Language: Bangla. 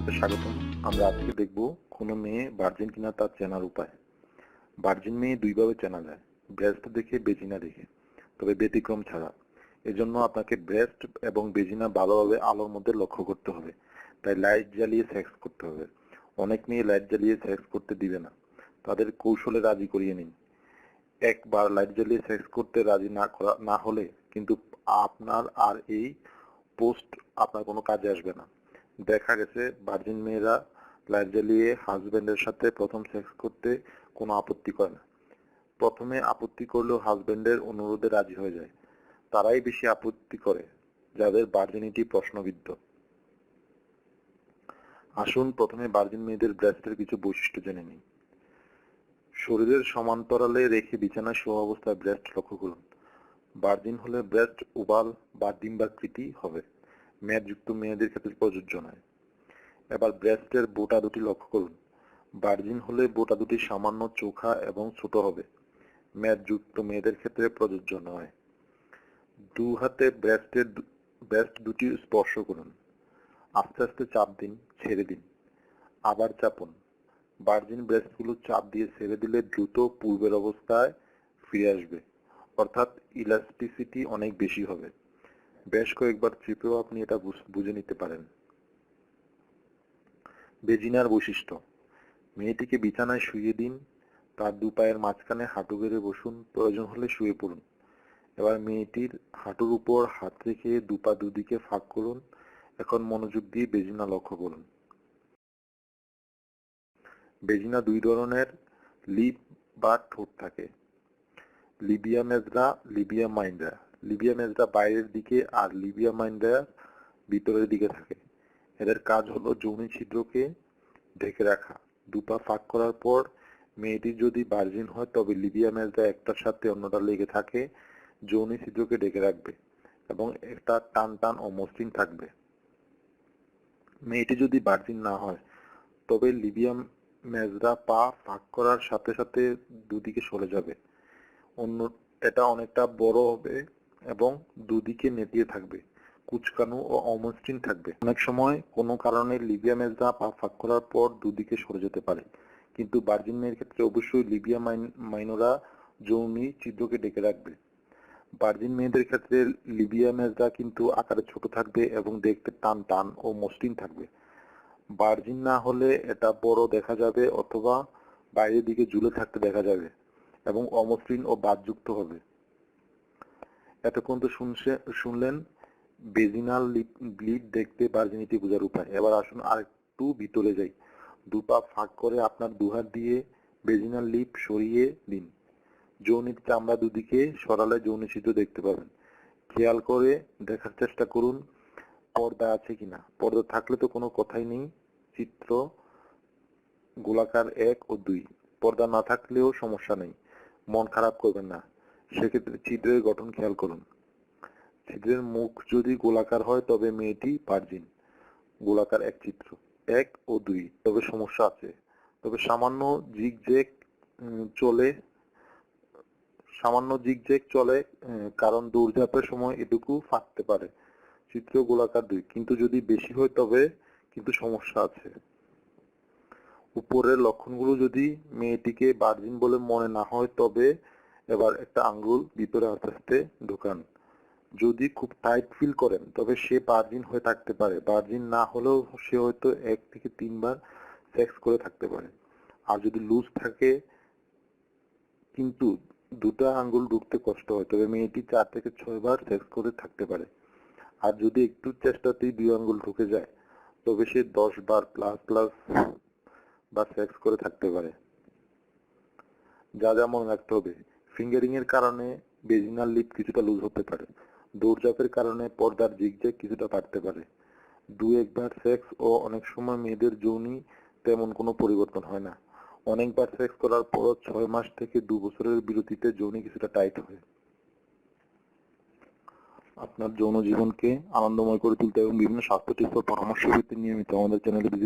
ভিডিওতে স্বাগতম। আমরা আজকে দেখব কোনো মেয়ে ভার্জিন কিনা তা চেনার উপায়। ভার্জিন মেয়ে দুইভাবে চেনা যায়, ব্রেস্ট দেখে বেজিনা দেখে, তবে ব্যতিক্রম ছাড়া। এজন্য আপনাকে ব্রেস্ট এবং বেজিনা ভালোভাবে আলোর মধ্যে লক্ষ্য করতে হবে। তাই লাইট জ্বালিয়ে সেক্স করতে হবে। অনেক মেয়ে লাইট জ্বালিয়ে সেক্স করতে দিবে না, তাদের কৌশলে রাজি করিয়ে নিন। একবার লাইট জ্বালিয়ে সেক্স করতে রাজি না হলে কিন্তু আপনার আর এই পোস্ট আপনার কোনো কাজে আসবে না। দেখা গেছে ভার্জিন মেয়েরা লাইট জ্বালিয়ে হাজবেন্ডের সাথে প্রথম সেক্স করতে কোনো আপত্তি করে না। প্রথমে আপত্তি করলেও হাজবেন্ডের অনুরোধে রাজি হয়ে যায়। তারাই বেশি আপত্তি করে যাদের ভার্জিনিটি প্রশ্নবিদ্ধ। আসুন প্রথমে ভার্জিন মেয়েদের ব্রেস্টের কিছু বৈশিষ্ট্য জেনে নিই। শরীরের সমান্তরালে রেখে বিছানায় শোয়া অবস্থায় ব্রেস্ট লক্ষ্য করুন। ভার্জিন হলে ব্রেস্ট ওভাল বা ডিম্বাকৃতি হবে। মেদযুক্ত মেয়েদের ক্ষেত্রে প্রযোজ্য নয়। এবার ব্রেস্টের বোটা দুটি লক্ষ্য করুন। ভার্জিন হলে বোটা দুটি সামান্য চোখা এবং ছোট হবে। মেদযুক্ত মেয়েদের ক্ষেত্রে প্রযোজ্য নয়। দু হাতে ব্রেস্ট দুটি স্পর্শ করুন। আস্তে আস্তে চাপ দিন, ছেড়ে দিন, আবার চাপুন। ভার্জিন ব্রেস্টগুলো চাপ দিয়ে ছেড়ে দিলে দ্রুত পূর্বের অবস্থায় ফিরে আসবে, অর্থাৎ ইলাস্টিসিটি অনেক বেশি হবে। বেশ কয়েকবার চিপেও আপনি এটা বুঝে নিতে পারেন। বেজিনার বৈশিষ্ট্য। মেয়েটিকে বিছানায় শুইয়ে দিন, তার দু পায়ের মাঝখানে হাঁটু গেড়ে বসুন, প্রয়োজন হলে শুয়ে পড়ুন। এবার মেয়েটির হাঁটুর উপর হাত রেখে দু পা দুদিকে ফাঁক করুন। এখন মনোযোগ দিয়ে বেজিনা লক্ষ্য করুন। বেজিনা দুই ধরনের, লিপ বা ঠোঁট থাকে। Labia majora, labia minora. Labia majora বাইরের দিকে আর লিবিয়া মাইনরা ভিতরের দিকে থাকে। এদের কাজ হলো যৌন ছিদ্রকে ঢেকে রাখা। দুপা ফাঁক করার পর মেয়েটি যদি ভার্জিন হয় তবে লিবিয়া মেজরা একটার সাথে অন্যটা লেগে থাকে, যৌন ছিদ্রকে ঢেকে রাখবে এবং এটা টান টান ও মসৃণ থাকবে। মেয়েটি যদি ভার্জিন না হয় তবে লিবিয়া মেজরা পা ফাঁক করার সাথে সাথে দুদিকে সরে যাবে। এটা অনেকটা বড় হবে এবং দুদিকে নেতিয়ে থাকবে, কুচকানো ও অমসৃণ থাকবে। অনেক সময় কোনো কারণে লিবিয়া মেজরা পা ফাঁক করার পর দুদিকে সরে যেতে পারে, কিন্তু ভার্জিন মেয়ের ক্ষেত্রে অবশ্যই লিবিয়া মাইনরা যৌনি ছিদ্রকে ঢেকে রাখবে। ভার্জিন মেয়েদের ক্ষেত্রে লিবিয়া মেজরা কিন্তু আকারে ছোট থাকবে এবং দেখতে টান টান ও মসৃণ থাকবে। ভার্জিন না হলে এটা বড় দেখা যাবে অথবা বাইরের দিকে ঝুলে থাকতে দেখা যাবে এবং অমসৃণ ও বাতযুক্ত হবে। এতক্ষণ তো শুনলেন বেজিনাল লিপ দেখতে ভার্জিনিটি বোঝার উপায়। এবার আসুন আরেকটু ভিতরে যাই। দু পা ফাঁক করে আপনার দুহাত দিয়ে বেজিনাল লিপ সরিয়ে দিন। যৌনির চামড়া দুদিকে সরালে যৌন ছিদ্র দেখতে পাবেন। খেয়াল করে দেখার চেষ্টা করুন পর্দা আছে কিনা। পর্দা থাকলে তো কোনো কথাই নেই, চিত্র গোলাকার 1 ও 2। পর্দা না থাকলেও সমস্যা নেই, মন খারাপ করবেন না। সেক্ষেত্রে ছিদ্রের গঠন খেয়াল করুন। ছিদ্রের মুখ যদি গোলাকার হয় তবে মেয়েটি ভার্জিন। গোলাকার এক চিত্র 1 ও 2, তবে সমস্যা আছে। তবে সামান্য জিগজ্যাগ চলে, কারণ দৌড়ঝাঁপের সময় এটুকু ফাটতে পারে। চিত্র গোলাকার 2, কিন্তু যদি বেশি হয় তবে কিন্তু সমস্যা আছে। উপরের লক্ষণগুলো যদি মেয়েটিকে ভার্জিন বলে মনে না হয় তবে এবার একটা আঙ্গুল ভিতরে আস্তে আস্তে ঢোকান। যদি খুব টাইট ফিল করেন তবে সে ভার্জিন হয়ে থাকতে পারে। ভার্জিন না হলেও সে হয়তো 1 থেকে 3 বার সেক্স করে থাকতে পারে। আর যদি লুজ থাকে কিন্তু দুটো আঙ্গুল ঢুকতে কষ্ট হয় তবে মেয়েটি 4 থেকে 6 বার সেক্স করে থাকতে পারে। আর যদি একটু চেষ্টাতেই 2 আঙ্গুল ঢুকে যায় তবে সে 10 বার প্লাস বা সেক্স করে থাকতে পারে। যা যা মনে রাখতে হবে, ফিঙ্গারিং এর কারণে ভেজিনাল লিপ কিছুটা লুজ হতে পারে। দৌড়ঝাঁপের কারণে পর্দার জিগজ্যাগ কিছুটা বাড়তে পারে। 2-1 বার সেক্স ও অনেক সময় মেয়েদের যৌনি তেমন কোনো পরিবর্তন হয় না। অনেকবার সেক্স করার পর 6 মাস থেকে 2 বছরের বিরতিতে যৌনি কিছুটা টাইট হয়। আপনার যৌন জীবনকে আনন্দময় করে তুলতে এবং বিভিন্ন স্বাস্থ্য টিপস ও পরামর্শ পেতে নিয়মিত আমাদের চ্যানেলে ভিজিট